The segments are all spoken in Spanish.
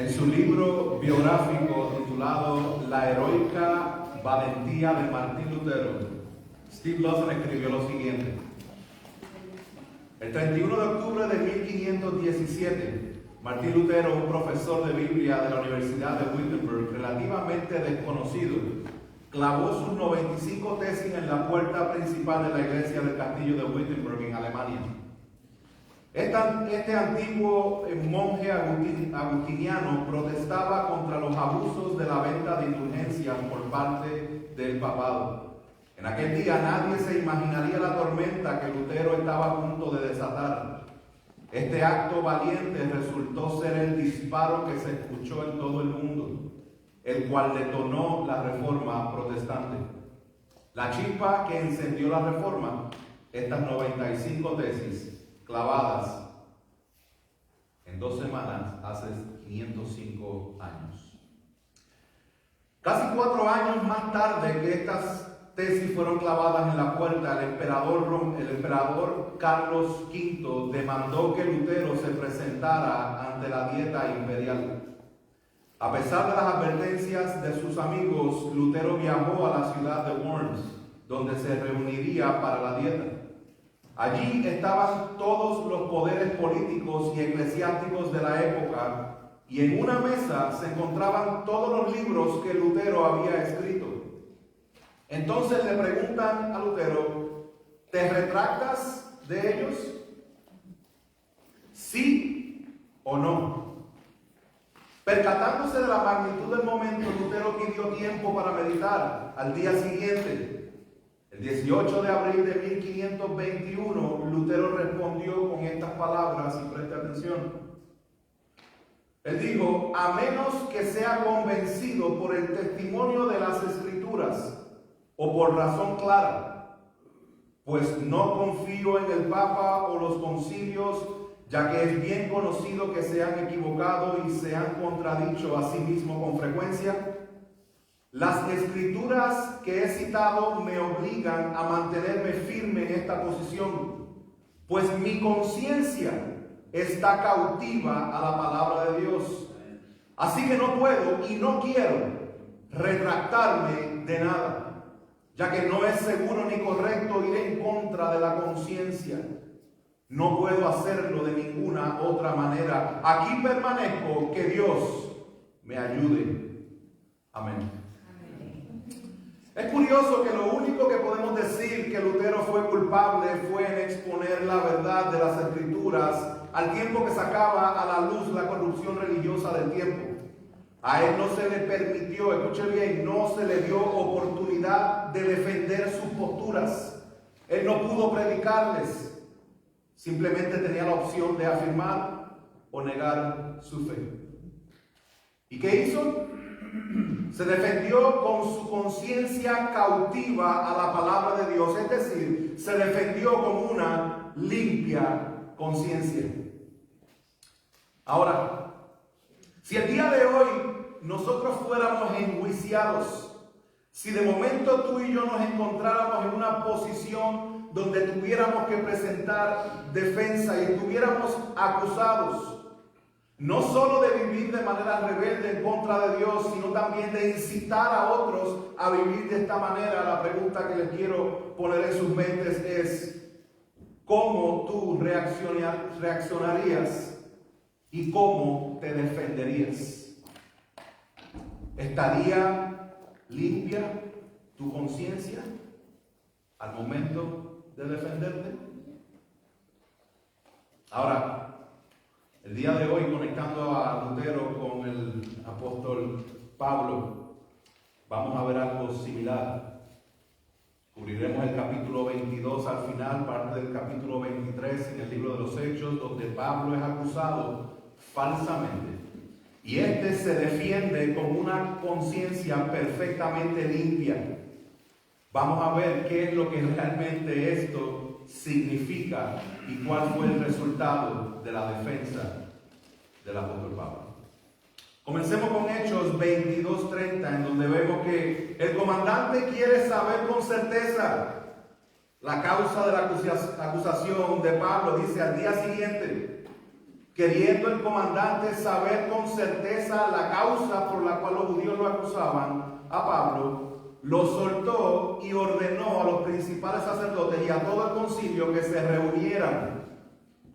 En su libro biográfico titulado La heroica valentía de Martín Lutero, Steve Lawson escribió lo siguiente: el 31 de octubre de 1517, Martín Lutero, un profesor de Biblia de la Universidad de Wittenberg, relativamente desconocido, clavó sus 95 tesis en la puerta principal de la iglesia del castillo de Wittenberg en Alemania. Este antiguo monje agustiniano protestaba contra los abusos de la venta de indulgencias por parte del papado. En aquel día nadie se imaginaría la tormenta que Lutero estaba a punto de desatar. Este acto valiente resultó ser el disparo que se escuchó en todo el mundo, el cual detonó la reforma protestante. La chispa que encendió la reforma, estas 95 tesis clavadas en 2 semanas hace 505 años. Casi 4 años más tarde que estas tesis fueron clavadas en la puerta, el emperador Carlos V demandó que Lutero se presentara ante la dieta imperial. A pesar de las advertencias de sus amigos, Lutero viajó a la ciudad de Worms, donde se reuniría para la dieta. Allí estaban todos los poderes políticos y eclesiásticos de la época, y en una mesa se encontraban todos los libros que Lutero había escrito. Entonces le preguntan a Lutero: ¿te retractas de ellos? ¿Sí o no? Percatándose de la magnitud del momento, Lutero pidió tiempo para meditar. Al día siguiente, el 18 de abril de 1521, Lutero respondió con estas palabras, y preste atención. Él dijo: a menos que sea convencido por el testimonio de las Escrituras o por razón clara, pues no confío en el Papa o los concilios, ya que es bien conocido que se han equivocado y se han contradicho a sí mismos con frecuencia. Las escrituras que he citado me obligan a mantenerme firme en esta posición, pues mi conciencia está cautiva a la palabra de Dios. Así que no puedo y no quiero retractarme de nada, ya que no es seguro ni correcto ir en contra de la conciencia. No puedo hacerlo de ninguna otra manera. Aquí permanezco, que Dios me ayude. Amén. Es curioso que lo único que podemos decir que Lutero fue culpable fue en exponer la verdad de las Escrituras, al tiempo que sacaba a la luz la corrupción religiosa del tiempo. A él no se le permitió, escuche bien, no se le dio oportunidad de defender sus posturas. Él no pudo predicarles. Simplemente tenía la opción de afirmar o negar su fe. ¿Y qué hizo? Se defendió con su conciencia cautiva a la palabra de Dios, es decir, se defendió con una limpia conciencia. Ahora, si el día de hoy nosotros fuéramos enjuiciados, si de momento tú y yo nos encontráramos en una posición donde tuviéramos que presentar defensa y estuviéramos acusados, no solo de vivir de manera rebelde en contra de Dios, sino también de incitar a otros a vivir de esta manera, la pregunta que les quiero poner en sus mentes es: ¿cómo tú reaccionarías y cómo te defenderías? ¿Estaría limpia tu conciencia al momento de defenderte? Ahora, el día de hoy, conectando a Lutero con el apóstol Pablo, vamos a ver algo similar. Cubriremos el capítulo 22 al final, parte del capítulo 23 en el libro de los Hechos, donde Pablo es acusado falsamente. Y este se defiende con una conciencia perfectamente limpia. Vamos a ver qué es lo que realmente esto significa y cuál fue el resultado de la defensa del apóstol Pablo. Comencemos con Hechos 22:30, en donde vemos que el comandante quiere saber con certeza la causa de la acusación de Pablo. Dice: al día siguiente, queriendo el comandante saber con certeza la causa por la cual los judíos lo acusaban a Pablo, lo soltó y ordenó a los principales sacerdotes y a todo el concilio que se reunieran.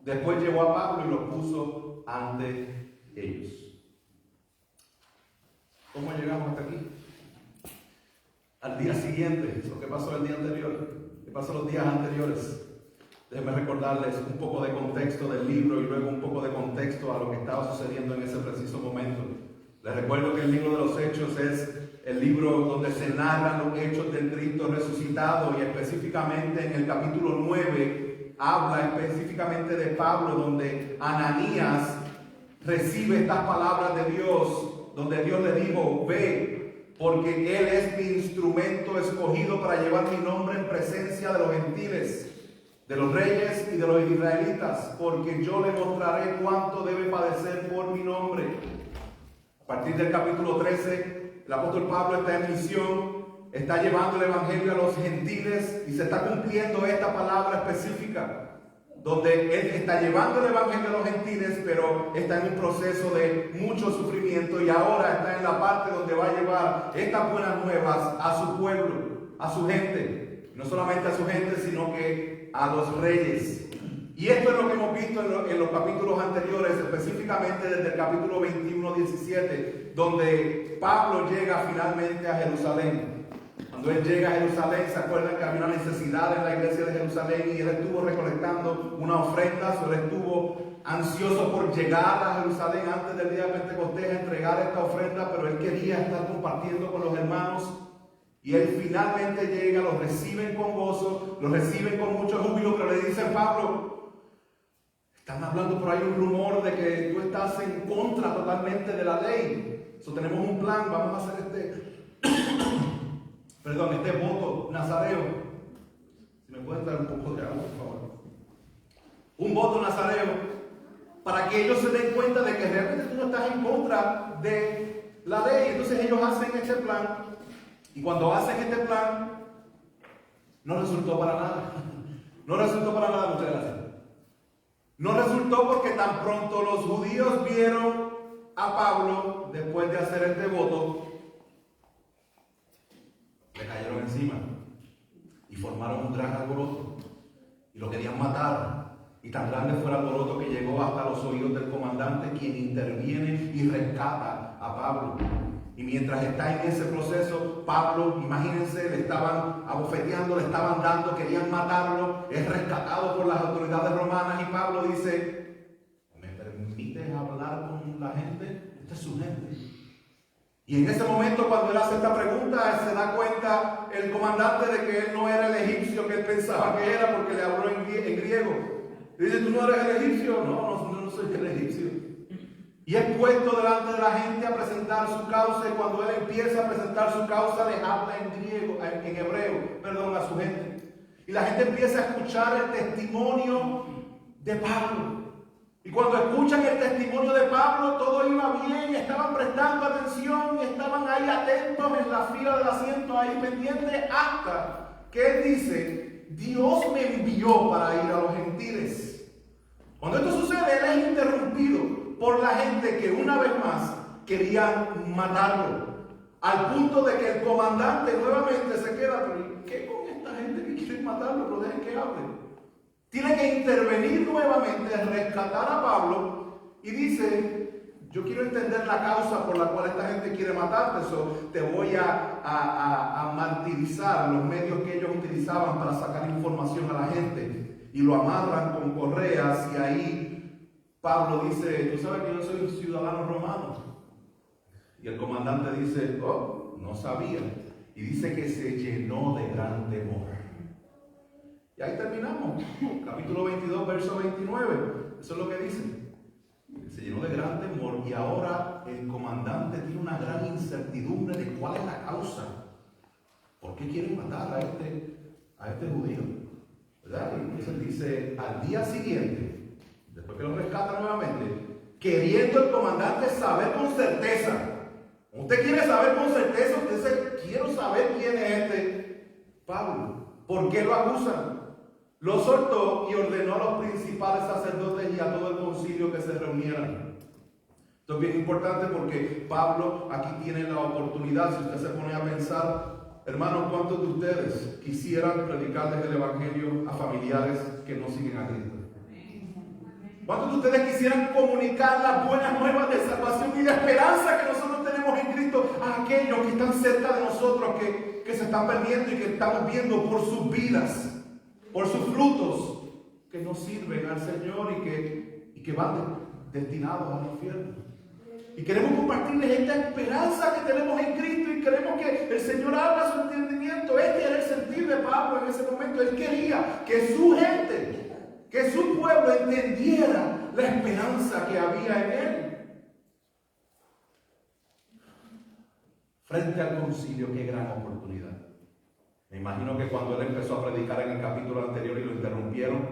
Después llevó a Pablo y lo puso ante ellos. ¿Cómo llegamos hasta aquí? Al día siguiente, lo que pasó el día anterior, ¿qué pasó los días anteriores? Déjenme recordarles un poco de contexto del libro y luego un poco de contexto a lo que estaba sucediendo en ese preciso momento. Les recuerdo que el libro de los Hechos es el libro donde se narran los hechos del Cristo resucitado, y específicamente en el capítulo 9 habla específicamente de Pablo, donde Ananías recibe estas palabras de Dios, donde Dios le dijo: ve, porque Él es mi instrumento escogido para llevar mi nombre en presencia de los gentiles, de los reyes y de los israelitas, porque yo le mostraré cuánto debe padecer por mi nombre. A partir del capítulo 13, el apóstol Pablo está en misión, está llevando el evangelio a los gentiles y se está cumpliendo esta palabra específica, donde él está llevando el evangelio a los gentiles, pero está en un proceso de mucho sufrimiento, y ahora está en la parte donde va a llevar estas buenas nuevas a su pueblo, a su gente. No solamente a su gente, sino que a los reyes. Y esto es lo que hemos visto en los capítulos anteriores, específicamente desde el capítulo 21-17, donde Pablo llega finalmente a Jerusalén. Cuando él llega a Jerusalén, se acuerdan que había una necesidad en la iglesia de Jerusalén y él estuvo recolectando una ofrenda. Él estuvo ansioso por llegar a Jerusalén antes del día de Pentecostés a entregar esta ofrenda, pero él quería estar compartiendo con los hermanos. Y él finalmente llega, los reciben con gozo, los reciben con mucho júbilo, pero le dicen: Pablo, están hablando por ahí un rumor de que tú estás en contra totalmente de la ley. Tenemos un plan, vamos a hacer este voto nazareo. Si me pueden dar un poco de agua, por favor. Un voto nazareo, para que ellos se den cuenta de que realmente tú no estás en contra de la ley. Entonces ellos hacen este plan. Y cuando hacen este plan, no resultó para nada. No resultó para nada, muchas gracias. No resultó porque tan pronto los judíos vieron a Pablo, después de hacer este voto, le cayeron encima y formaron un gran alboroto y lo querían matar. Y tan grande fue el alboroto que llegó hasta los oídos del comandante, quien interviene y rescata a Pablo. Y mientras está en ese proceso, Pablo, imagínense, le estaban abofeteando, le estaban dando, querían matarlo. Es rescatado por las autoridades romanas y Pablo dice: ¿me permites hablar con la gente? Esta es su gente. Y en ese momento, cuando él hace esta pregunta, él se da cuenta, el comandante, de que él no era el egipcio que él pensaba que era, porque le habló en griego. Y dice: ¿tú no eres el egipcio? No soy el egipcio. Y es puesto delante de la gente a presentar su causa, y cuando él empieza a presentar su causa, les habla en hebreo, a su gente. Y la gente empieza a escuchar el testimonio de Pablo. Y cuando escuchan el testimonio de Pablo, todo iba bien, estaban prestando atención, estaban ahí atentos en la fila del asiento, ahí pendientes, hasta que él dice: Dios me envió para ir a los gentiles. Cuando esto sucede, él es interrumpido por la gente que una vez más querían matarlo, al punto de que el comandante nuevamente se queda: ¿pero qué con esta gente que quiere matarlo? Pero dejen que hable. Tiene que intervenir nuevamente, rescatar a Pablo, y dice: yo quiero entender la causa por la cual esta gente quiere matarte, te voy a martirizar los medios que ellos utilizaban para sacar información a la gente, y lo amarran con correas. Y ahí Pablo dice: tú sabes que yo soy un ciudadano romano. Y el comandante dice: oh, no sabía. Y dice que se llenó de gran temor. Y ahí terminamos. Capítulo 22, verso 29. Eso es lo que dice. Se llenó de gran temor, y ahora el comandante tiene una gran incertidumbre de cuál es la causa. ¿Por qué quieren matar a este judío? ¿Verdad? Y entonces dice: al día siguiente, después que lo rescata nuevamente, queriendo el comandante saber con certeza. Usted quiere saber con certeza, usted dice: quiero saber quién es Pablo. ¿Por qué lo acusan? Lo soltó y ordenó a los principales sacerdotes y a todo el concilio que se reunieran. Esto es bien importante porque Pablo aquí tiene la oportunidad, si usted se pone a pensar, hermanos, ¿cuántos de ustedes quisieran predicarles el evangelio a familiares que no siguen a Cristo? ¿Cuántos de ustedes quisieran comunicar las buenas nuevas de salvación y de esperanza que nosotros tenemos en Cristo a aquellos que están cerca de nosotros, que se están perdiendo y que estamos viendo por sus vidas, por sus frutos, que no sirven al Señor y que van destinados al infierno? Y queremos compartirles esta esperanza que tenemos en Cristo y queremos que el Señor abra su entendimiento. Este era el sentir de Pablo en ese momento. Él quería que su gente, que su pueblo entendiera la esperanza que había en él. Frente al concilio, qué gran oportunidad. Me imagino que cuando él empezó a predicar en el capítulo anterior y lo interrumpieron,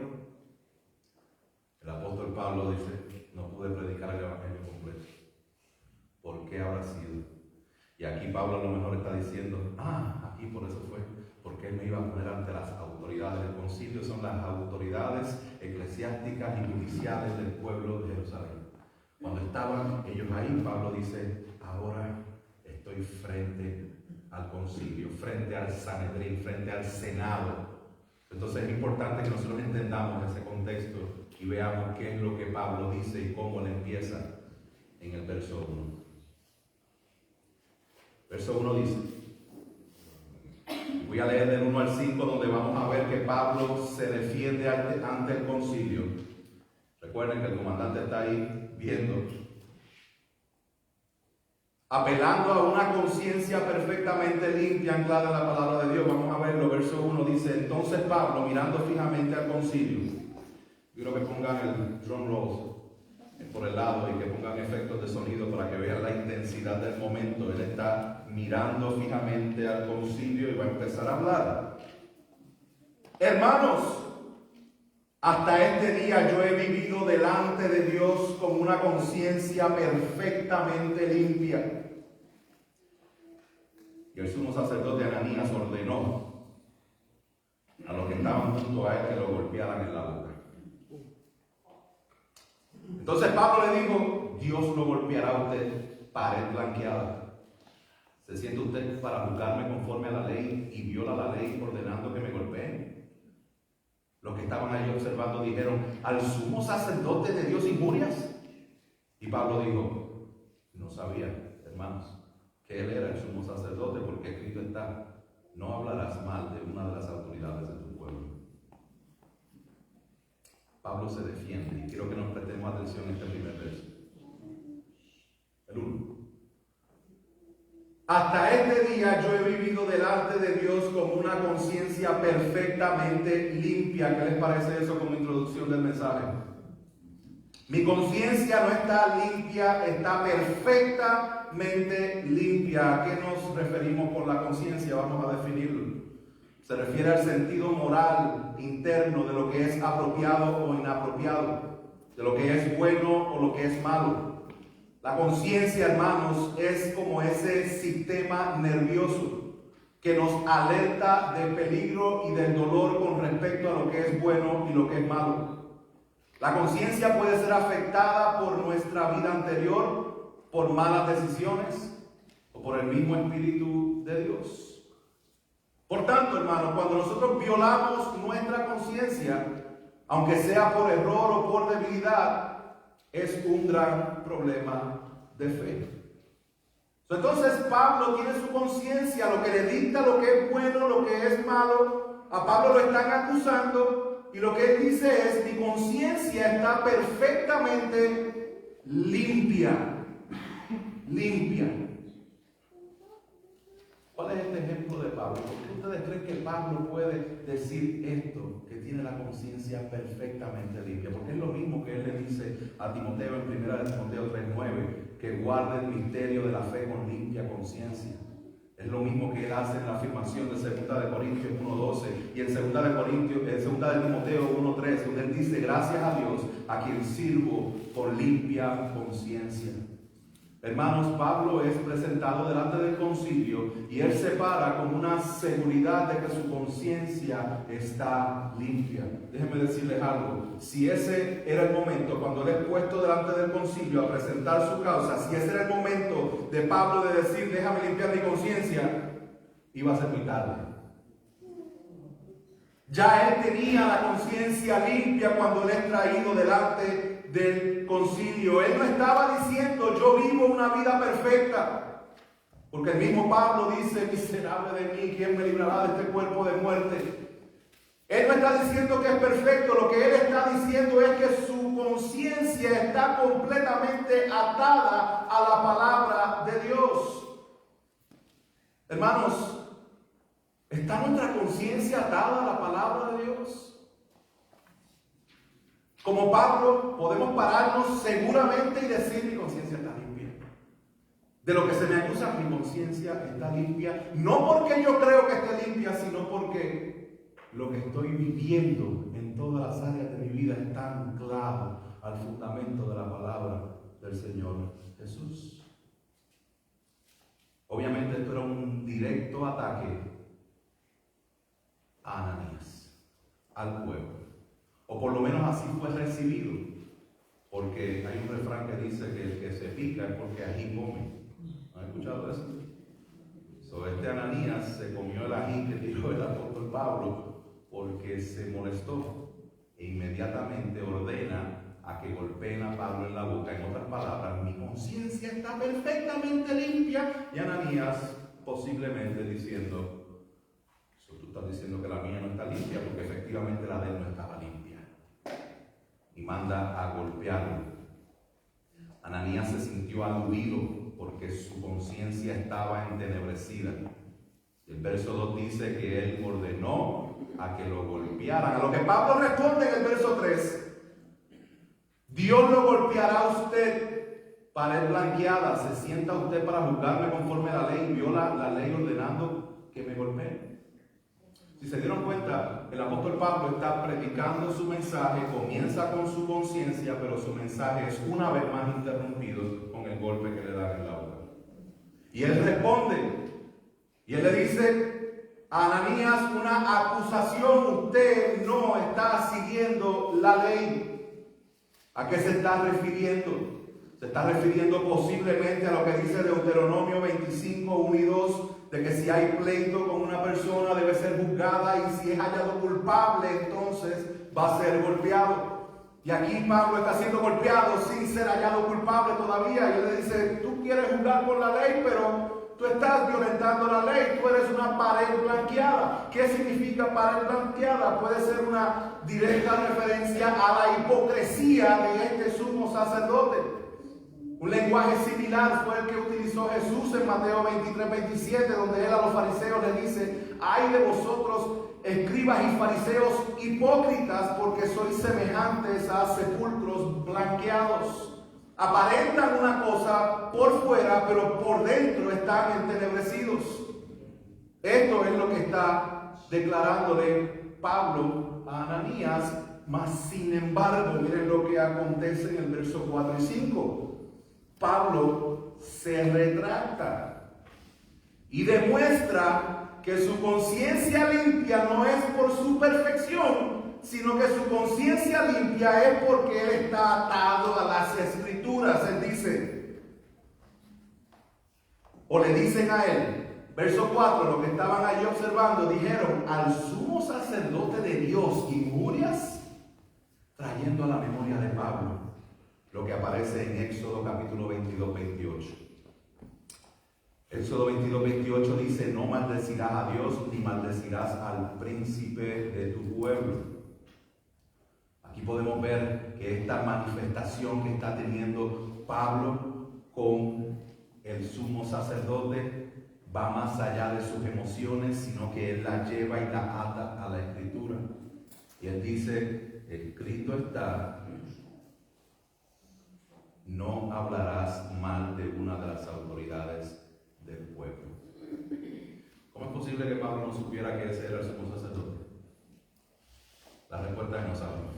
el apóstol Pablo dice, no pude predicar el evangelio completo. ¿Por qué habrá sido? Y aquí Pablo a lo mejor está diciendo, aquí por eso fue, porque él me iba a poner ante las autoridades. El concilio son las autoridades eclesiásticas y judiciales del pueblo de Jerusalén. Cuando estaban ellos ahí, Pablo dice, ahora estoy frente al concilio, frente al Sanedrín, frente al Senado. Entonces es importante que nosotros entendamos ese contexto y veamos qué es lo que Pablo dice y cómo le empieza en el verso 1. Verso 1 dice, voy a leer del 1 al 5, donde vamos a ver que Pablo se defiende ante el concilio. Recuerden que el comandante está ahí viendo, apelando a una conciencia perfectamente limpia, anclada en la palabra de Dios. Vamos a verlo. Verso 1 dice, entonces Pablo, mirando fijamente al concilio, quiero que pongan el drum roll por el lado y que pongan efectos de sonido para que vean la intensidad del momento. Él está mirando fijamente al concilio y va a empezar a hablar. Hermanos, hasta este día yo he vivido delante de Dios con una conciencia perfectamente limpia. Y el sumo sacerdote Ananías ordenó a los que estaban junto a él que lo golpearan en la boca. Entonces Pablo le dijo, Dios lo golpeará a usted, pared blanqueada. ¿Se siente usted para juzgarme conforme a la ley y viola la ley ordenando que me golpeen? Los que estaban ahí observando dijeron, ¿al sumo sacerdote de Dios injurias? Y Pablo dijo, no sabía, hermanos, que él era el sumo sacerdote, porque escrito está, no hablarás mal de una de las autoridades de tu pueblo. Pablo se defiende y quiero que nos prestemos atención en este primer verso. El 1. Hasta este día yo he vivido delante de Dios con una conciencia perfectamente limpia. ¿Qué les parece eso como introducción del mensaje? Mi conciencia no está limpia, está perfectamente limpia. ¿A qué nos referimos con la conciencia? Vamos a definirlo. Se refiere al sentido moral interno de lo que es apropiado o inapropiado, de lo que es bueno o lo que es malo. La conciencia, hermanos, es como ese sistema nervioso que nos alerta del peligro y del dolor con respecto a lo que es bueno y lo que es malo. La conciencia puede ser afectada por nuestra vida anterior, por malas decisiones o por el mismo Espíritu de Dios. Por tanto, hermanos, cuando nosotros violamos nuestra conciencia, aunque sea por error o por debilidad, es un gran problema de fe. Entonces Pablo tiene su conciencia, lo que le dicta lo que es bueno, lo que es malo. A Pablo lo están acusando y lo que él dice es, mi conciencia está perfectamente limpia. Limpia. ¿Cuál es este ejemplo de Pablo? ¿Por qué ustedes creen que Pablo puede decir esto, que tiene la conciencia perfectamente limpia? Porque es lo mismo que él le dice a Timoteo en 1 Timoteo 3:9, que guarde el misterio de la fe con limpia conciencia. Es lo mismo que él hace en la afirmación de 2 de Corintios 1:12 y en 2 de Timoteo 1:3, donde él dice, gracias a Dios a quien sirvo por limpia conciencia. Hermanos, Pablo es presentado delante del concilio y él se para con una seguridad de que su conciencia está limpia. Déjenme decirles algo, si ese era el momento cuando él es puesto delante del concilio a presentar su causa, si ese era el momento de Pablo de decir, déjame limpiar mi conciencia, iba a ser muy tarde. Ya él tenía la conciencia limpia cuando él es traído delante del concilio. Él no estaba diciendo, yo vivo una vida perfecta. Porque el mismo Pablo dice, miserable de mí, ¿quién me librará de este cuerpo de muerte? Él no está diciendo que es perfecto. Lo que él está diciendo es que su conciencia está completamente atada a la palabra de Dios. Hermanos, ¿está nuestra conciencia atada a la palabra de Dios? Como Pablo, podemos pararnos seguramente y decir, mi conciencia está limpia. De lo que se me acusa, mi conciencia está limpia. No porque yo creo que esté limpia, sino porque lo que estoy viviendo en todas las áreas de mi vida está anclado al fundamento de la palabra del Señor Jesús. Obviamente esto era un directo ataque a Ananías, al pueblo. O por lo menos así fue recibido. Porque hay un refrán que dice que el que se pica es porque ají come. ¿Han escuchado eso? Este Ananías se comió el ají que tiró el apóstol Pablo porque se molestó. E inmediatamente ordena a que golpeen a Pablo en la boca. En otras palabras, mi conciencia está perfectamente limpia. Y Ananías posiblemente diciendo, tú estás diciendo que la mía no está limpia porque efectivamente la de él no estaba limpia. Y manda a golpearlo. Ananías se sintió aludido porque su conciencia estaba entenebrecida. El verso 2 dice que él ordenó a que lo golpearan. A lo que Pablo responde en el verso 3: Dios lo golpeará a usted, pared blanqueada. ¿Se sienta usted para juzgarme conforme a la ley? ¿Viola la ley ordenando que me golpee? Si se dieron cuenta, el apóstol Pablo está predicando su mensaje, comienza con su conciencia, pero su mensaje es una vez más interrumpido con el golpe que le dan en la boca. Y él responde, y él le dice a Ananías una acusación: usted no está siguiendo la ley. ¿A qué se está refiriendo? Se está refiriendo posiblemente a lo que dice Deuteronomio 25, 1 y 2, de que si hay pleito con una persona debe ser juzgada y si es hallado culpable entonces va a ser golpeado. Y aquí Pablo está siendo golpeado sin ser hallado culpable todavía. Y él le dice, tú quieres juzgar por la ley, pero tú estás violentando la ley, tú eres una pared blanqueada. ¿Qué significa pared blanqueada? Puede ser una directa referencia a la hipocresía de este sumo sacerdote. Un lenguaje similar fue el que utilizó Jesús en Mateo 23, 27, donde él a los fariseos le dice: ay de vosotros, escribas y fariseos hipócritas, porque sois semejantes a sepulcros blanqueados. Aparentan una cosa por fuera, pero por dentro están entenebrecidos. Esto es lo que está declarándole Pablo a Ananías. Mas sin embargo, miren lo que acontece en el verso 4 y 5. Pablo se retracta y demuestra que su conciencia limpia no es por su perfección, sino que su conciencia limpia es porque él está atado a las Escrituras. Él dice, o le dicen a él, verso 4, los que estaban allí observando dijeron: al sumo sacerdote de Dios injurias, trayendo a la memoria de Pablo lo que aparece en Éxodo capítulo 22, 28. Éxodo 22, 28 dice: no maldecirás a Dios ni maldecirás al príncipe de tu pueblo. Aquí podemos ver que esta manifestación que está teniendo Pablo con el sumo sacerdote va más allá de sus emociones, sino que él la lleva y la ata a la Escritura. Y él dice: escrito está, no hablarás mal de una de las autoridades del pueblo. ¿Cómo es posible que Pablo no supiera que ese era el sumo sacerdote? La respuesta es: no sabemos.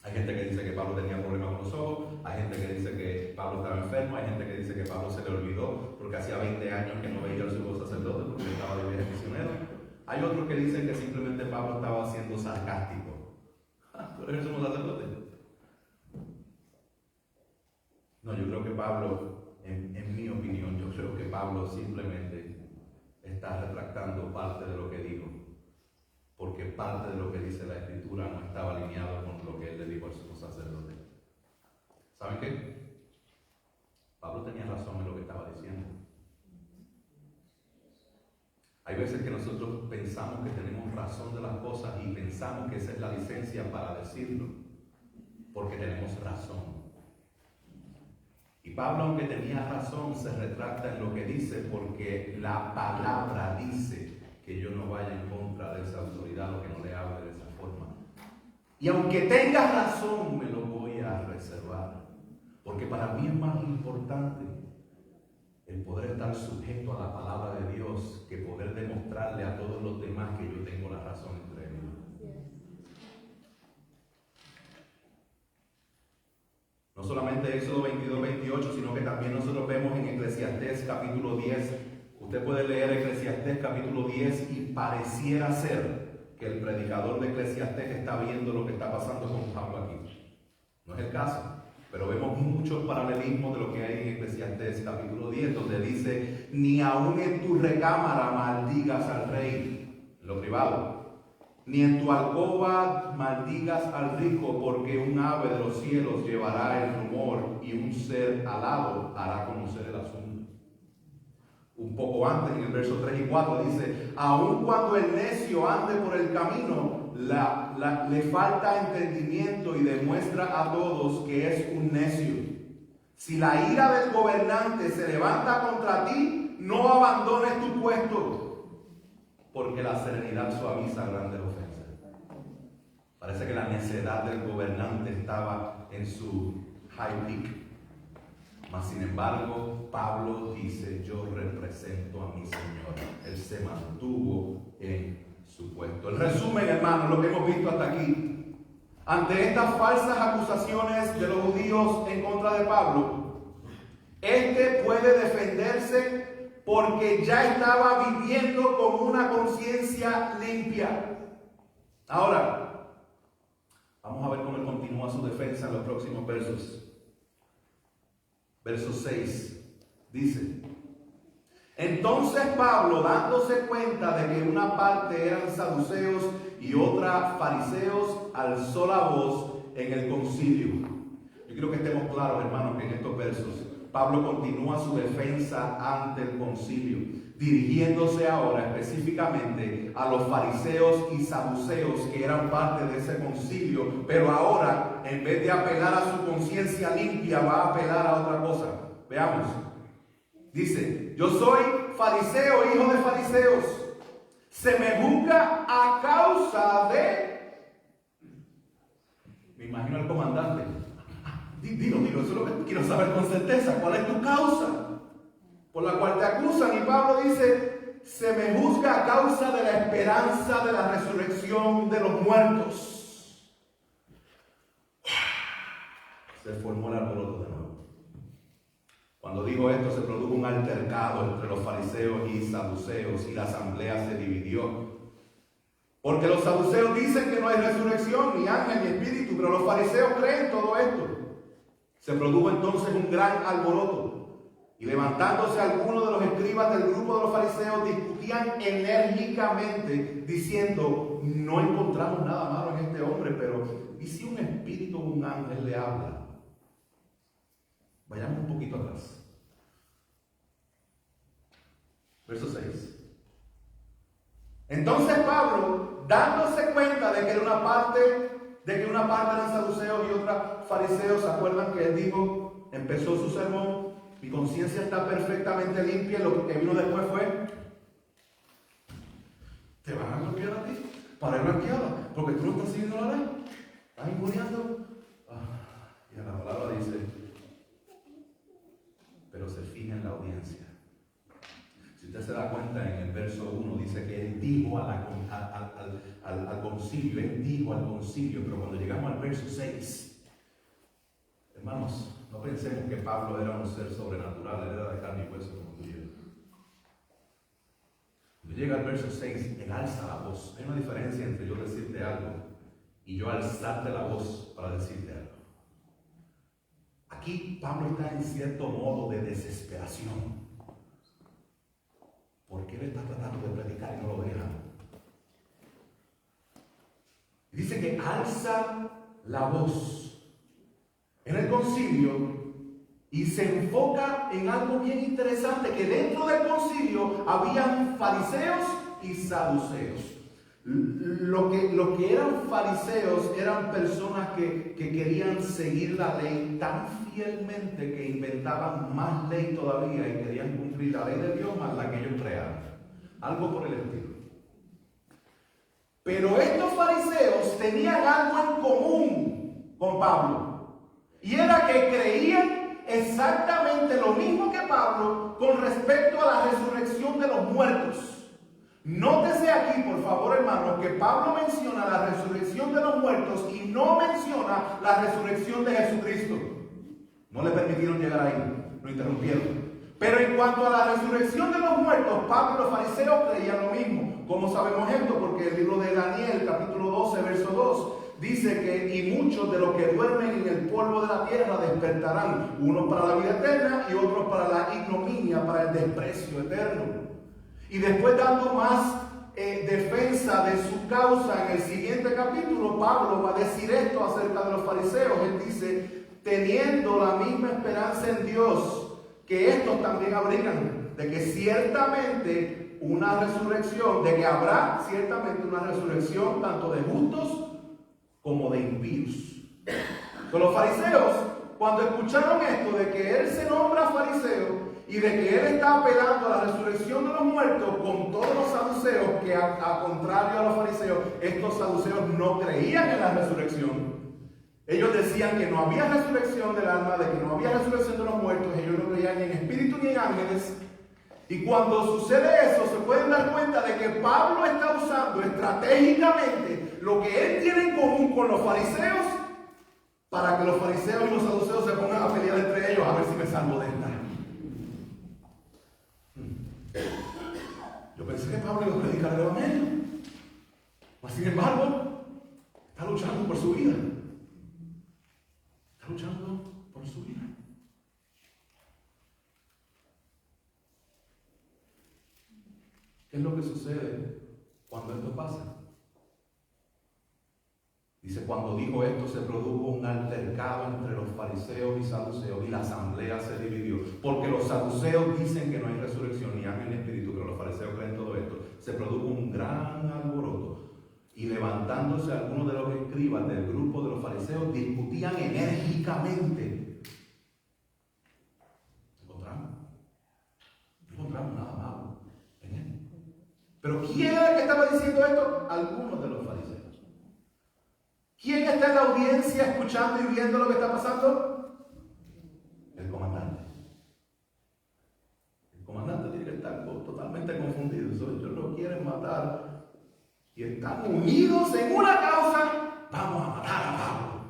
Hay gente que dice que Pablo tenía problemas con los ojos, hay gente que dice que Pablo Pablo estaba enfermo, hay gente que dice que Pablo se le olvidó porque hacía 20 años que no veía al sumo sacerdote porque él estaba de viaje misionero. Hay otros que dicen que simplemente Pablo estaba siendo sarcástico. ¿Tú eres el sumo sacerdote? No, yo creo que Pablo, en mi opinión, yo creo que Pablo simplemente está retractando parte de lo que dijo, porque parte de lo que dice la Escritura no estaba alineado con lo que él le dijo al sumo sacerdote. ¿Saben qué? Pablo tenía razón en lo que estaba diciendo. Hay veces que nosotros pensamos que tenemos razón de las cosas y pensamos que esa es la licencia para decirlo, porque tenemos razón. Y Pablo, aunque tenía razón, se retracta en lo que dice, porque la palabra dice que yo no vaya en contra de esa autoridad o que no le hable de esa forma. Y aunque tenga razón, me lo voy a reservar, porque para mí es más importante el poder estar sujeto a la palabra de Dios que poder demostrarle a todos los demás que yo tengo la razón entre ellos. No solamente Éxodo 22-28, sino que también nosotros vemos en Eclesiastés capítulo 10. Usted puede leer Eclesiastés capítulo 10 y pareciera ser que el predicador de Eclesiastés está viendo lo que está pasando con Pablo aquí. No es el caso, pero vemos muchos paralelismos de lo que hay en Eclesiastés capítulo 10, donde dice: ni aun en tu recámara maldigas al rey, en lo privado. Ni en tu alcoba maldigas al rico, porque un ave de los cielos llevará el rumor y un ser alado hará conocer el asunto. Un poco antes, en el verso 3 y 4, dice: aun cuando el necio ande por el camino, le falta entendimiento y demuestra a todos que es un necio. Si la ira del gobernante se levanta contra ti, no abandones tu puesto, porque la serenidad suaviza grandes ofensas. Parece que la necedad del gobernante estaba en su high peak. Mas sin embargo, Pablo dice: yo represento a mi Señor. Él se mantuvo en su puesto. El resumen, hermanos, lo que hemos visto hasta aquí. Ante estas falsas acusaciones de los judíos en contra de Pablo, este puede defenderse porque ya estaba viviendo con una conciencia limpia. Ahora, vamos a ver cómo él continúa su defensa en los próximos versos. Verso 6 dice: entonces Pablo, dándose cuenta de que una parte eran saduceos y otra fariseos, alzó la voz en el concilio. Yo quiero que estemos claros, hermanos, que en estos versos Pablo continúa su defensa ante el concilio, dirigiéndose ahora específicamente a los fariseos y saduceos que eran parte de ese concilio, pero ahora, en vez de apelar a su conciencia limpia, va a apelar a otra cosa. Veamos. Dice: yo soy fariseo, hijo de fariseos. Se me juzga a causa de... Me imagino al comandante. Dilo, eso es lo que quiero saber con certeza. ¿Cuál es tu causa por la cual te acusan? Y Pablo dice: se me juzga a causa de la esperanza de la resurrección de los muertos. Se formó el alboroto de nuevo. Cuando dijo esto, se produjo un altercado entre los fariseos y saduceos y la asamblea se dividió. Porque los saduceos dicen que no hay resurrección, ni ángel, ni espíritu, pero los fariseos creen todo esto. Se produjo entonces un gran alboroto, y levantándose algunos de los escribas del grupo de los fariseos, discutían enérgicamente, diciendo: no encontramos nada malo en este hombre, pero ¿y si un espíritu o un ángel le habla? Vayamos un poquito atrás. Verso 6. Entonces Pablo, dándose cuenta de que una parte eran saduceos y otra fariseos, ¿se acuerdan que él dijo, empezó su sermón: mi conciencia está perfectamente limpia? Lo que vino después fue: te van a bloquear a ti, para blanqueada, porque tú no estás siguiendo la ley, estás injuriando. Y la palabra dice: pero se fija en la audiencia. Si usted se da cuenta, en el verso 1 dice que él dijo al concilio, pero cuando llegamos al verso 6, hermanos, No pensemos que Pablo era un ser sobrenatural, él era de carne y hueso como tú y yo. Cuando llega al verso 6, él alza la voz. Hay una diferencia entre yo decirte algo y yo alzarte la voz para decirte algo. Aquí Pablo está en cierto modo de desesperación, porque él está tratando de predicar y no lo deja. Dice que alza la voz en el concilio y se enfoca en algo bien interesante, que dentro del concilio habían fariseos y saduceos. Lo que eran fariseos eran personas que querían seguir la ley tan fielmente que inventaban más ley todavía y querían cumplir la ley de Dios más la que ellos crearon. Algo por el estilo. Pero estos fariseos tenían algo en común con Pablo. Y era que creían exactamente lo mismo que Pablo con respecto a la resurrección de los muertos. Nótese aquí, por favor, hermanos, que Pablo menciona la resurrección de los muertos y no menciona la resurrección de Jesucristo. No le permitieron llegar ahí, lo interrumpieron. Pero en cuanto a la resurrección de los muertos, Pablo y los fariseos creían lo mismo. ¿Cómo sabemos esto? Porque el libro de Daniel, capítulo 12, verso 2, dice que y muchos de los que duermen en el polvo de la tierra despertarán, unos para la vida eterna y otros para la ignominia, para el desprecio eterno. Y después, dando más defensa de su causa en el siguiente capítulo, Pablo va a decir esto acerca de los fariseos. Él dice, teniendo la misma esperanza en Dios, que estos también abrigan, de que ciertamente una resurrección, de que habrá ciertamente una resurrección tanto de justos como de impíos. Pero los fariseos, cuando escucharon esto, de que él se nombra fariseo, y de que él está apelando a la resurrección de los muertos con todos los saduceos, que a contrario a los fariseos, estos saduceos no creían en la resurrección. Ellos decían que no había resurrección del alma, de que no había resurrección de los muertos, ellos no creían ni en espíritu ni en ángeles. Y cuando sucede eso, se pueden dar cuenta de que Pablo está usando estratégicamente lo que él tiene en común con los fariseos, para que los fariseos y los saduceos se pongan a pelear entre ellos a ver si me salvo de esta. Yo pensé que Pablo iba a predicar el evangelio, mas sin embargo está luchando por su vida. Está luchando por su vida. ¿Qué es lo que sucede cuando esto pasa? Dice, cuando dijo esto se produjo un altercado entre los fariseos y saduceos y la asamblea se dividió. Porque los saduceos dicen que no hay resurrección ni ángel ni espíritu, pero los fariseos creen todo esto. Se produjo un gran alboroto y levantándose algunos de los escribas del grupo de los fariseos discutían enérgicamente. No encontramos nada malo en él. Pero ¿quién era el que estaba diciendo esto? Algunos de los fariseos. ¿Quién está en la audiencia escuchando y viendo lo que está pasando? El comandante. El comandante tiene que estar totalmente confundido. Ellos lo quieren matar y están unidos en una causa. Vamos a matar a Pablo.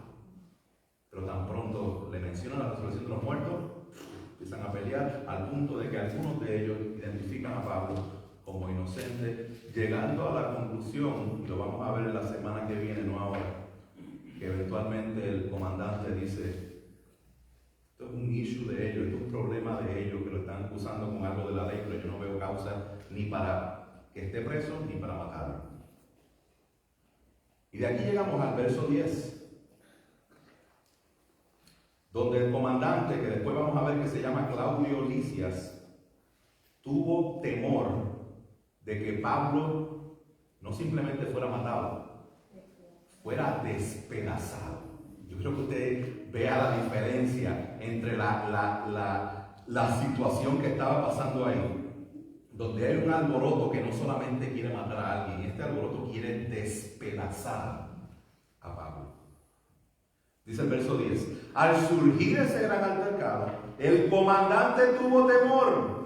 Pero tan pronto le mencionan la resurrección de los muertos, empiezan a pelear al punto de que algunos de ellos identifican a Pablo como inocente, llegando a la conclusión, y lo vamos a ver en la semana que viene, no ahora, que eventualmente el comandante dice, esto es un issue de ellos, esto es un problema de ellos, que lo están acusando con algo de la ley, pero yo no veo causa ni para que esté preso ni para matarlo. Y de aquí llegamos al verso 10, donde el comandante, que después vamos a ver que se llama Claudio Lisias, tuvo temor de que Pablo no simplemente fuera matado, fuera despedazado. Yo creo que usted vea la diferencia entre la situación que estaba pasando ahí, donde hay un alboroto que no solamente quiere matar a alguien, este alboroto quiere despedazar a Pablo. Dice el verso 10, al surgir ese gran altercado, el comandante tuvo temor.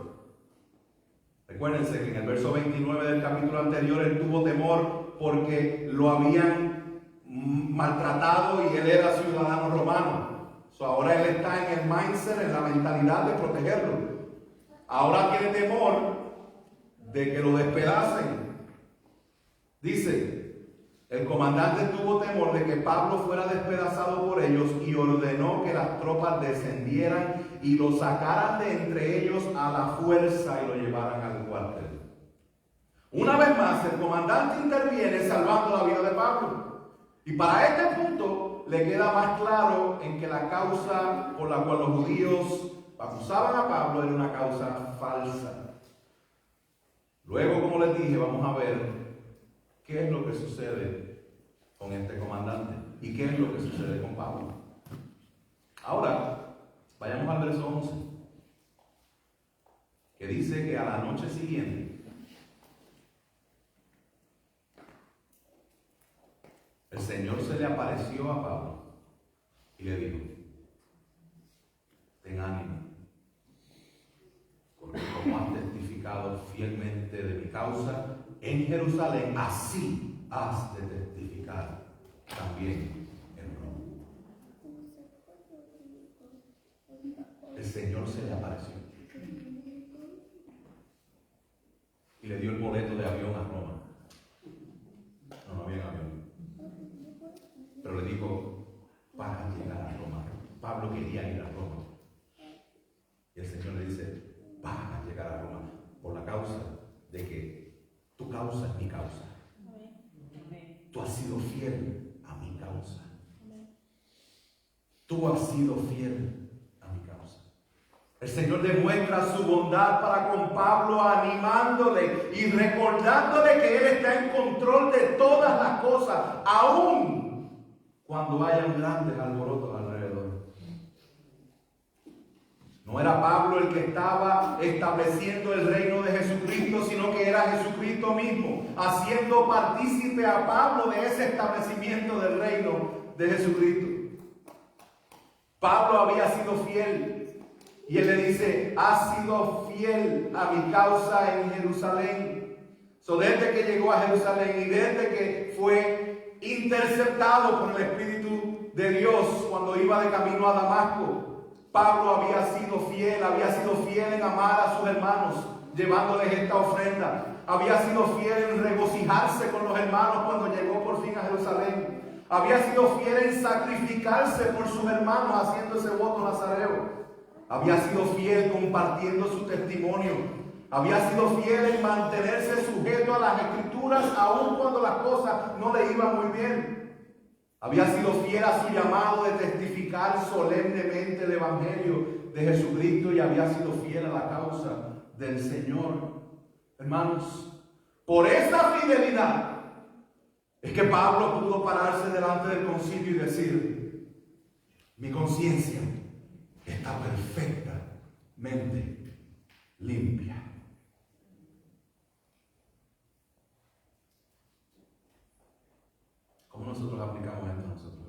Recuérdense que en el verso 29 del capítulo anterior él tuvo temor porque lo habían maltratado y él era ciudadano romano. Ahora él está en el mindset, en la mentalidad de protegerlo. Ahora tiene temor de que lo despedacen. Dice, el comandante tuvo temor de que Pablo fuera despedazado por ellos y ordenó que las tropas descendieran y lo sacaran de entre ellos a la fuerza y lo llevaran al cuartel. Una vez más, el comandante interviene salvando la vida de Pablo. Y para este punto le queda más claro en que la causa por la cual los judíos acusaban a Pablo era una causa falsa. Luego, como les dije, vamos a ver qué es lo que sucede con este comandante y qué es lo que sucede con Pablo. Ahora, vayamos al verso 11, que dice que a la noche siguiente el Señor se le apareció a Pablo y le dijo: ten ánimo, porque como has testificado fielmente de mi causa en Jerusalén, así has de testificar también en Roma. El Señor se le apareció y le dio el boleto de avión a Roma. No había avión. Pero le dijo: vas a llegar a Roma. Pablo quería ir a Roma. Y el Señor le dice: vas a llegar a Roma por la causa de que tu causa es mi causa. Tú has sido fiel a mi causa. Tú has sido fiel a mi causa. El Señor demuestra su bondad para con Pablo, animándole y recordándole que Él está en control de todas las cosas, aún cuando hayan grandes alborotos alrededor. No era Pablo el que estaba estableciendo el reino de Jesucristo, sino que era Jesucristo mismo, haciendo partícipe a Pablo de ese establecimiento del reino de Jesucristo. Pablo había sido fiel, y él le dice: has sido fiel a mi causa en Jerusalén. Desde que llegó a Jerusalén y desde que fue interceptado por el Espíritu de Dios cuando iba de camino a Damasco, Pablo había sido fiel en amar a sus hermanos, llevándoles esta ofrenda. Había sido fiel en regocijarse con los hermanos cuando llegó por fin a Jerusalén. Había sido fiel en sacrificarse por sus hermanos haciendo ese voto nazareo. Había sido fiel compartiendo su testimonio. Había sido fiel en mantenerse sujeto a las Escrituras aun cuando las cosas no le iban muy bien. Había sido fiel a su llamado de testificar solemnemente el Evangelio de Jesucristo y había sido fiel a la causa del Señor. Hermanos, por esa fidelidad es que Pablo pudo pararse delante del concilio y decir: mi conciencia está perfectamente limpia. ¿Cómo nosotros aplicamos esto a nosotros?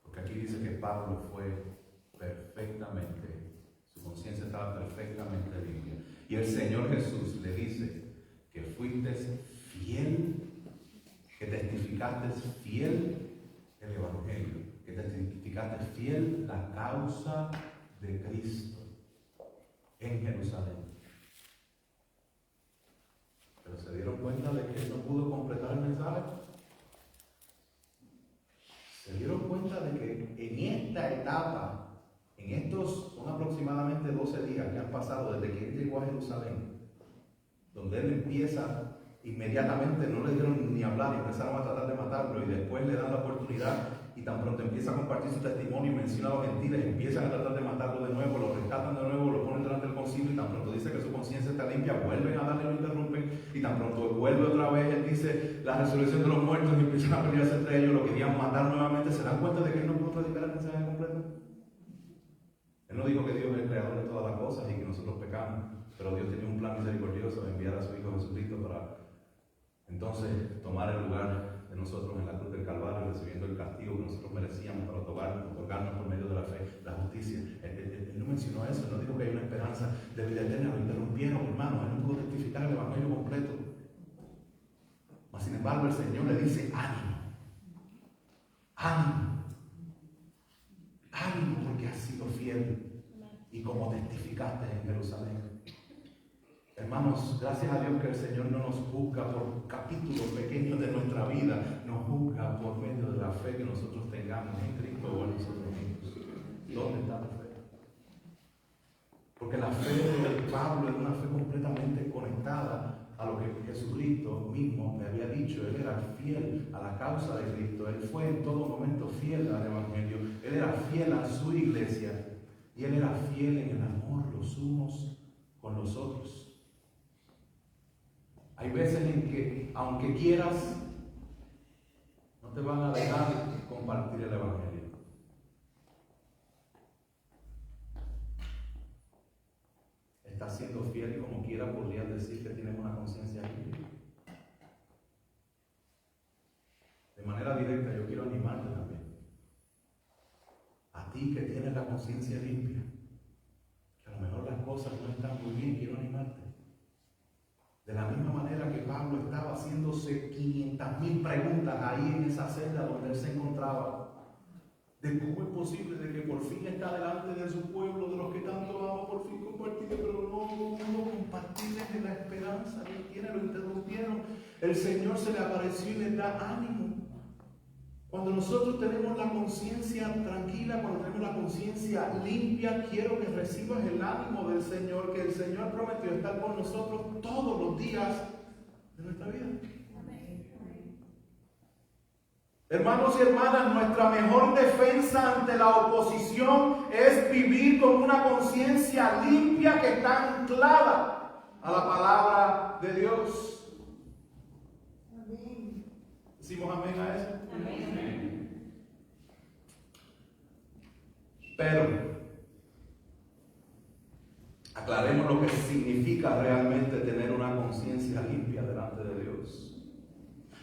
Porque aquí dice que Pablo fue perfectamente, su conciencia estaba perfectamente limpia. Y el Señor Jesús le dice que fuiste fiel, que testificaste fiel el Evangelio, que testificaste fiel la causa de Cristo en Jerusalén. Pero se dieron cuenta de que él no pudo completar el mensaje. Se dieron cuenta de que en esta etapa, en estos son aproximadamente 12 días que han pasado desde que él llegó a Jerusalén, donde él empieza inmediatamente, no le dieron ni hablar y empezaron a tratar de matarlo, y después le dan la oportunidad y tan pronto empieza a compartir su testimonio y menciona a los gentiles, empiezan a tratar de matarlo de nuevo, lo rescatan de nuevo, lo ponen delante del concilio y tan pronto dice que su conciencia está limpia, vuelven a darle, lo interrumpen y tan pronto vuelve otra vez, él dice la resurrección de los muertos y empiezan a pelearse entre ellos, lo querían matar nuevamente. ¿Se dan cuenta de que él no pudo predicar el mensaje completo? Él no dijo que Dios es el creador de todas las cosas y que nosotros pecamos, pero Dios tenía un plan misericordioso de enviar a su Hijo Jesucristo para entonces tomar el lugar de nosotros en la cruz del Calvario, recibiendo el castigo que nosotros merecíamos para otorgarnos por medio de la fe la justicia. Él no mencionó eso, él no dijo que hay una esperanza de vida eterna. Lo interrumpieron, hermanos, él no pudo testificar el Evangelio completo. Mas sin embargo el Señor le dice: ánimo, ánimo, ánimo, porque has sido fiel y como testificaste en Jerusalén. Hermanos, gracias a Dios que el Señor no nos juzga por capítulos pequeños de nuestra vida, nos juzga por medio de la fe que nosotros tengamos en Cristo o en nosotros mismos. ¿Dónde está la fe? Porque la fe de Pablo es una fe completamente conectada a lo que Jesucristo mismo le había dicho. Él era fiel a la causa de Cristo. Él fue en todo momento fiel al Evangelio. Él era fiel a su iglesia. Y él era fiel en el amor los unos con los otros. Hay veces en que, aunque quieras, no te van a dejar compartir el Evangelio. Estás siendo fiel y como quiera podrías decir que tienes una conciencia limpia. De manera directa yo quiero animarte también. A ti que tienes la conciencia limpia, que a lo mejor las cosas no están muy bien, quiero animarte. De la misma manera que Pablo estaba haciéndose 500,000 preguntas ahí en esa celda donde él se encontraba. De cómo es posible de que por fin está delante de su pueblo, de los que tanto ama, por fin compartirle, pero no pudo compartirles de la esperanza que tiene, lo interrumpieron. El Señor se le apareció y les da ánimo. Cuando nosotros tenemos la conciencia tranquila, cuando tenemos la conciencia limpia, quiero que recibas el ánimo del Señor, que el Señor prometió estar con nosotros todos los días de nuestra vida. Hermanos y hermanas, nuestra mejor defensa ante la oposición es vivir con una conciencia limpia que está anclada a la palabra de Dios. Amén. ¿Decimos amén a eso? Amén. Pero aclaremos lo que significa realmente tener una conciencia limpia delante de Dios.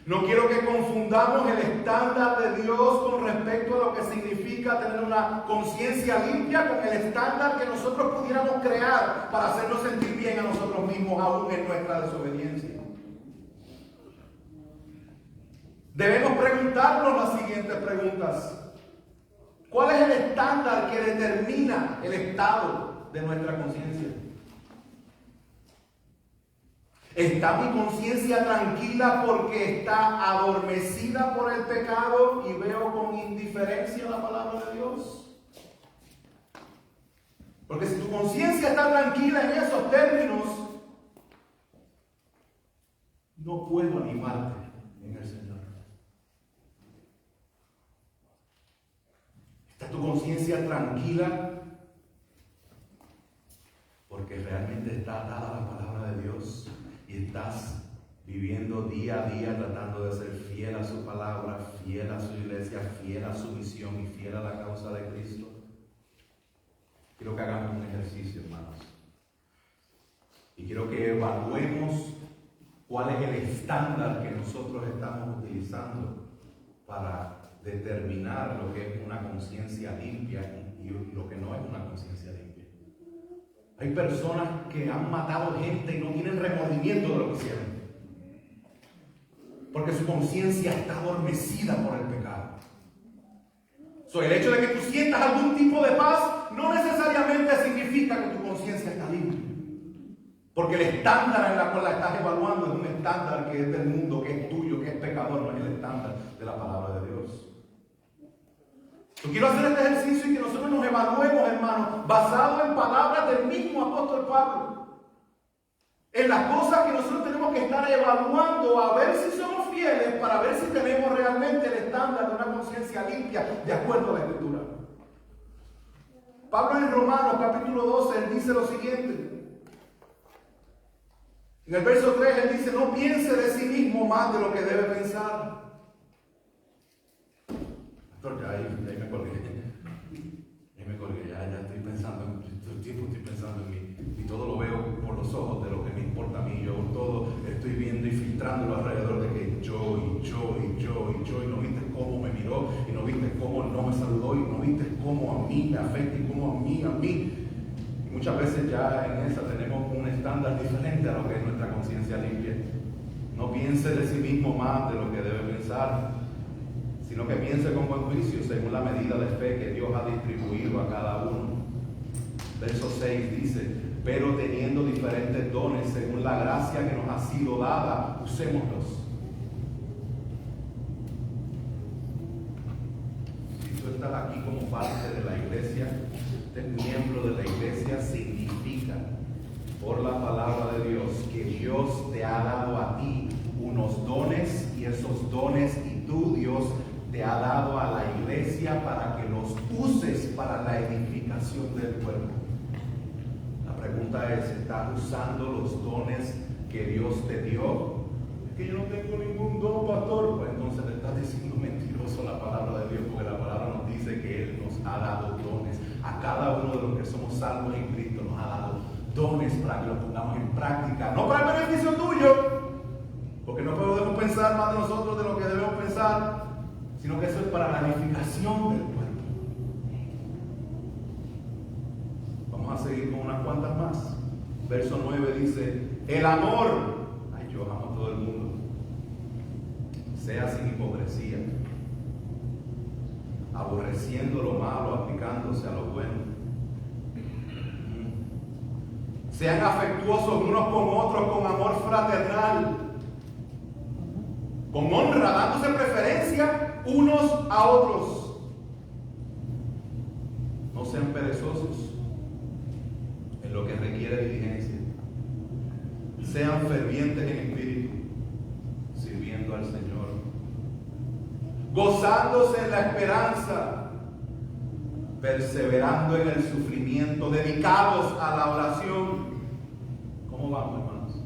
No quiero que confundamos el estándar de Dios con respecto a lo que significa tener una conciencia limpia con el estándar que nosotros pudiéramos crear para hacernos sentir bien a nosotros mismos aún en nuestra desobediencia. Debemos preguntarnos las siguientes preguntas. ¿Cuál es el estándar que determina el estado de nuestra conciencia? ¿Está mi conciencia tranquila porque está adormecida por el pecado y veo con indiferencia la palabra de Dios? Porque si tu conciencia está tranquila en esos términos, no puedo animarte en el Señor. ¿Está tu conciencia tranquila porque realmente está atada a la palabra de Dios? Y estás viviendo día a día tratando de ser fiel a su palabra, fiel a su iglesia, fiel a su misión y fiel a la causa de Cristo. Quiero que hagamos un ejercicio, hermanos. Y quiero que evaluemos cuál es el estándar que nosotros estamos utilizando para determinar lo que es una conciencia limpia y lo que no es una conciencia limpia. Hay personas que han matado gente y no tienen remordimiento de lo que hicieron. Porque su conciencia está adormecida por el pecado. El hecho de que tú sientas algún tipo de paz no necesariamente significa que tu conciencia está limpia. Porque el estándar en el cual la estás evaluando es un estándar que es del mundo, que es tuyo, que es pecador, no es el estándar de la palabra de Dios. Yo quiero hacer este ejercicio y que nosotros nos evaluemos, hermanos, basado en palabras del mismo apóstol Pablo. En las cosas que nosotros tenemos que estar evaluando a ver si somos fieles para ver si tenemos realmente el estándar de una conciencia limpia de acuerdo a la Escritura. Pablo en Romanos capítulo 12, él dice lo siguiente. En el verso 3 él dice: no piense de sí mismo más de lo que debe pensar. Ahí me colgué, ya estoy pensando, todo el tiempo estoy pensando en mí y todo lo veo por los ojos de lo que me importa a mí. Yo todo estoy viendo y filtrándolo alrededor de que yo y no viste cómo me miró y no viste cómo no me saludó y no viste cómo a mí me afecta y cómo a mí. Y muchas veces ya en esa tenemos un estándar diferente a lo que es nuestra conciencia limpia. No piense de sí mismo más de lo que debe pensar, sino que piense con buen juicio según la medida de fe que Dios ha distribuido a cada uno. Verso 6 dice: pero teniendo diferentes dones según la gracia que nos ha sido dada, usémoslos. Si tú estás aquí como parte de la iglesia, este miembro de la iglesia, significa, por la palabra de Dios, que Dios te ha dado a ti unos dones, y esos dones y tú, Dios, te ha dado a la iglesia para que los uses para la edificación del cuerpo. La pregunta es: ¿estás usando los dones que Dios te dio? Es que yo no tengo ningún don, pastor. Pues entonces le estás diciendo mentiroso la palabra de Dios, porque la palabra nos dice que Él nos ha dado dones. A cada uno de los que somos salvos en Cristo nos ha dado dones para que los pongamos en práctica, no para el beneficio tuyo, porque no podemos pensar más de nosotros de lo que debemos pensar, sino que eso es para la edificación del cuerpo. Vamos a seguir con unas cuantas más. Verso 9 dice: el amor, ay, yo amo a todo el mundo, sea sin hipocresía, aborreciendo lo malo, aplicándose a lo bueno. Sean afectuosos unos con otros con amor fraternal, con honra, dándose preferencia unos a otros. No sean perezosos en lo que requiere diligencia. Sean fervientes en espíritu, sirviendo al Señor, gozándose en la esperanza, perseverando en el sufrimiento, dedicados a la oración. ¿Cómo vamos, hermanos?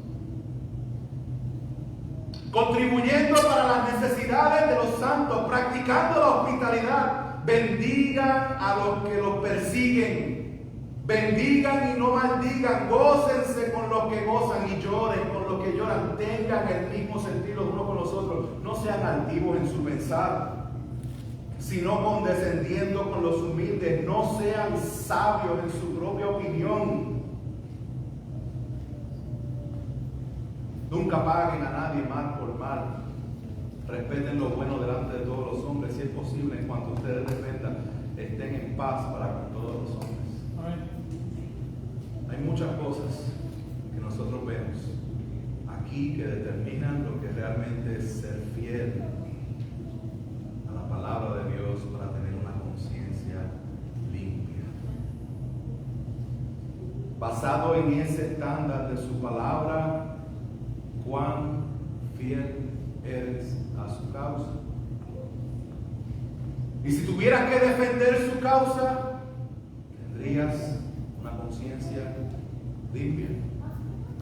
Contribuyendo para las necesidades de los santos, practicando la hospitalidad. Bendigan a los que los persiguen, bendigan y no maldigan, gócense con los que gozan y lloren con los que lloran. Tengan el mismo sentir los unos con los otros. No sean altivos en su pensar, sino condescendiendo con los humildes. No sean sabios en su propia opinión. Nunca paguen a nadie mal por mal. Respeten lo bueno delante de todos los hombres. Si es posible, en cuanto ustedes dependan, estén en paz para con todos los hombres. Hay muchas cosas que nosotros vemos aquí que determinan lo que realmente es ser fiel a la palabra de Dios para tener una conciencia limpia. Basado en ese estándar de su palabra, ¿cuán fiel eres a su causa? Y si tuvieras que defender su causa, tendrías una conciencia limpia.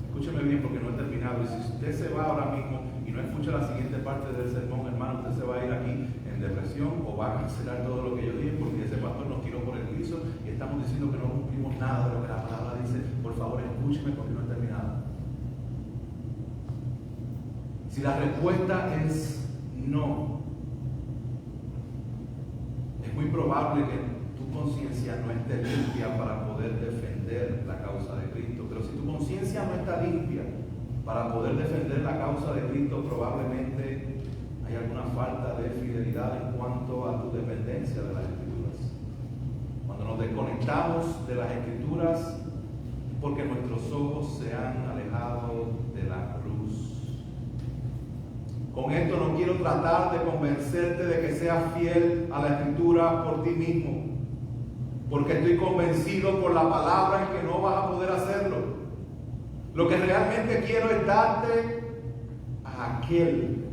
Escúcheme bien, porque no he terminado. Y si usted se va ahora mismo y no escucha la siguiente parte del sermón, hermano, usted se va a ir aquí en depresión o va a cancelar todo lo que yo dije, porque ese pastor nos tiró por el piso y estamos diciendo que no cumplimos nada de lo que la palabra dice. Por favor, escúcheme, porque no he terminado. Si la respuesta es no, es muy probable que tu conciencia no esté limpia para poder defender la causa de Cristo. Pero si tu conciencia no está limpia para poder defender la causa de Cristo, probablemente hay alguna falta de fidelidad en cuanto a tu dependencia de las Escrituras. Cuando nos desconectamos de las Escrituras, porque nuestros ojos se han alejado de la cruz. Con esto no quiero tratar de convencerte de que seas fiel a la Escritura por ti mismo, porque estoy convencido por la palabra en que no vas a poder hacerlo. Lo que realmente quiero es darte a aquel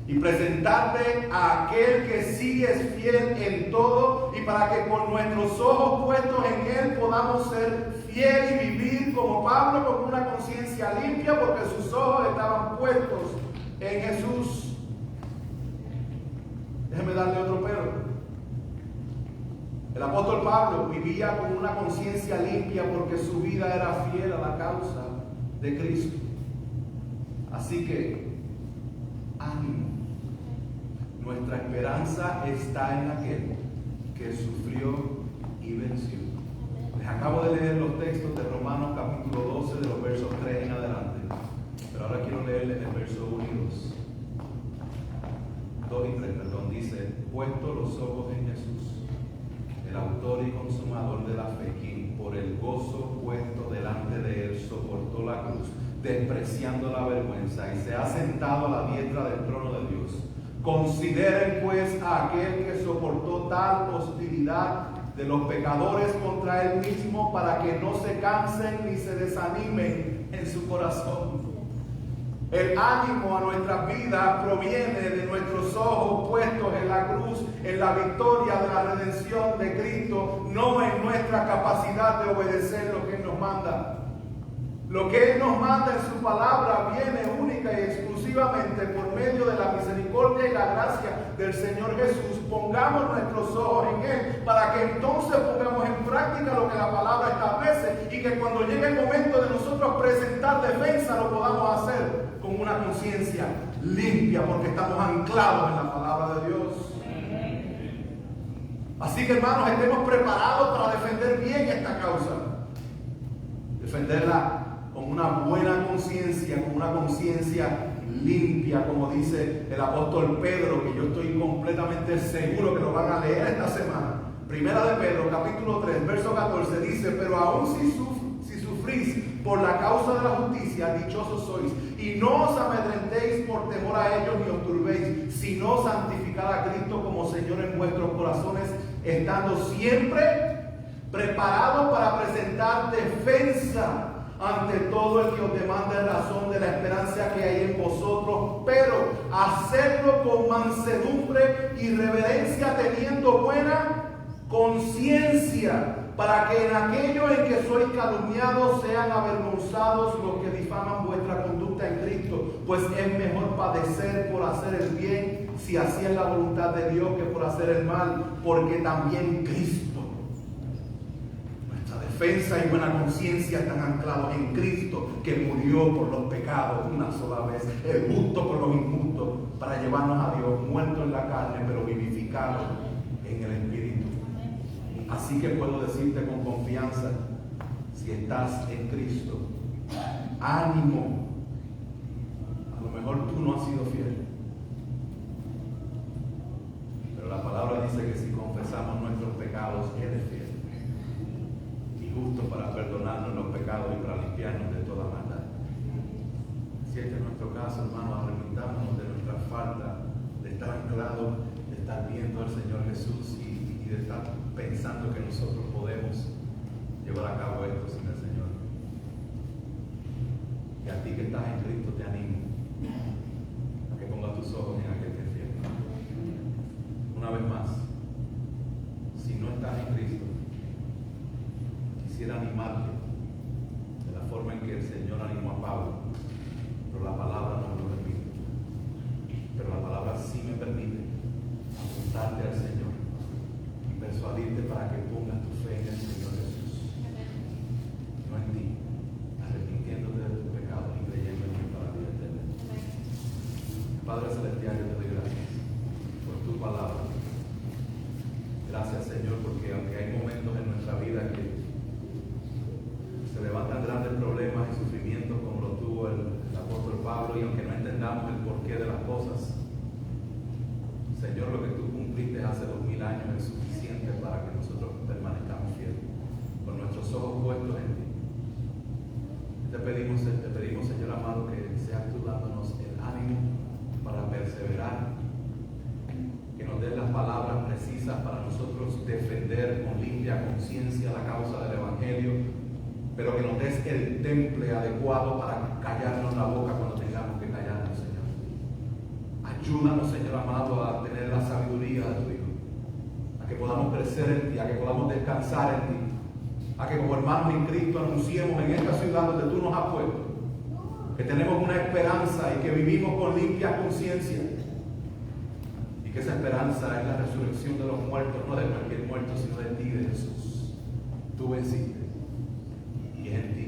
y presentarte a aquel que sí es fiel en todo, y para que con nuestros ojos puestos en Él podamos ser fieles y vivir como Pablo, con una conciencia limpia, porque sus ojos estaban puestos en Jesús. Déjeme darle otro pero. El apóstol Pablo vivía con una conciencia limpia porque su vida era fiel a la causa de Cristo. Así que, ánimo. Nuestra esperanza está en aquel que sufrió y venció. Les acabo de leer los textos de Romanos capítulo 12, de los versos 3 en adelante. Pero ahora quiero leerles el verso 1 y 2 y 3, perdón, dice: puesto los ojos en Jesús, el autor y consumador de la fe, quien por el gozo puesto delante de él soportó la cruz, despreciando la vergüenza, y se ha sentado a la diestra del trono de Dios. Consideren pues a aquel que soportó tal hostilidad de los pecadores contra él mismo, para que no se cansen ni se desanimen en su corazón. El ánimo a nuestras vidas proviene de nuestros ojos puestos en la cruz, en la victoria de la redención de Cristo, no en nuestra capacidad de obedecer lo que Él nos manda. Lo que Él nos manda en su palabra viene única y exclusivamente por medio de la misericordia y la gracia del Señor Jesús. Pongamos nuestros ojos en Él, para que entonces pongamos en práctica lo que la palabra establece, y que cuando llegue el momento de nosotros presentar defensa lo podamos hacer con una conciencia limpia, porque estamos anclados en la palabra de Dios. Así que, hermanos, estemos preparados para defender bien esta causa, defenderla con una buena conciencia, con una conciencia limpia, como dice el apóstol Pedro, que yo estoy completamente seguro que lo van a leer esta semana. Primera de Pedro, capítulo 3, verso 14, dice: pero aún si sufrís por la causa de la justicia, dichosos sois, y no os amedrentéis por temor a ellos ni os turbéis, sino santificad a Cristo como Señor en vuestros corazones, estando siempre preparados para presentar defensa ante todo el que os demande razón de la esperanza que hay en vosotros, pero hacerlo con mansedumbre y reverencia, teniendo buena conciencia, para que en aquello en que sois calumniados sean avergonzados los que difaman vuestra conducta en Cristo, pues es mejor padecer por hacer el bien, si así es la voluntad de Dios, que por hacer el mal, porque también Cristo, defensa y buena conciencia están anclados en Cristo, que murió por los pecados una sola vez, el justo por los injustos, para llevarnos a Dios, muerto en la carne, pero vivificado en el Espíritu. Así que puedo decirte con confianza, si estás en Cristo, ánimo. A lo mejor tú no has sido fiel, pero la palabra dice que si confesamos nuestros pecados, Él es fiel justo para perdonarnos los pecados y para limpiarnos de toda maldad. Si este es nuestro caso, hermanos, arrepentámonos de nuestra falta de estar anclados, de estar viendo al Señor Jesús y de estar pensando que nosotros podemos llevar a cabo esto sin el Señor. Y a ti que estás en Cristo te animo a que pongas tus ojos en aquel que es fiel. Una vez más, si no estás en Cristo, quisiera animarte de la forma en que el Señor animó a Pablo, pero la palabra no me lo permite. Pero la palabra sí me permite apuntarte al Señor y persuadirte para que pongas tu fe en el Señor Jesús, no en ti, arrepintiéndote de tus pecados y creyendo en Él para la vida eterna. Padre Celestial, yo te doy gracias por tu palabra. Gracias, Señor, porque aunque hay momentos en nuestra vida que se levantan grandes problemas y sufrimientos, como lo tuvo el apóstol Pablo, y aunque no entendamos el porqué de las cosas, Señor, lo que tú cumpliste hace 2000 años es suficiente para que nosotros permanezcamos fieles, con nuestros ojos puestos en ti. Te pedimos, Señor amado, que seas tú dándonos el ánimo para perseverar, que nos des las palabras precisas para nosotros defender con limpia conciencia la causa del Evangelio, pero que nos des el temple adecuado para callarnos la boca cuando tengamos que callarnos, Señor. Ayúdanos, Señor amado, a tener la sabiduría de tu Hijo, a que podamos crecer en ti, a que podamos descansar en ti, a que como hermanos en Cristo anunciemos en esta ciudad donde tú nos has puesto, que tenemos una esperanza y que vivimos con limpia conciencia, y que esa esperanza es la resurrección de los muertos, no de cualquier muerto, sino de ti, de Jesús. Tú venciste, y en ti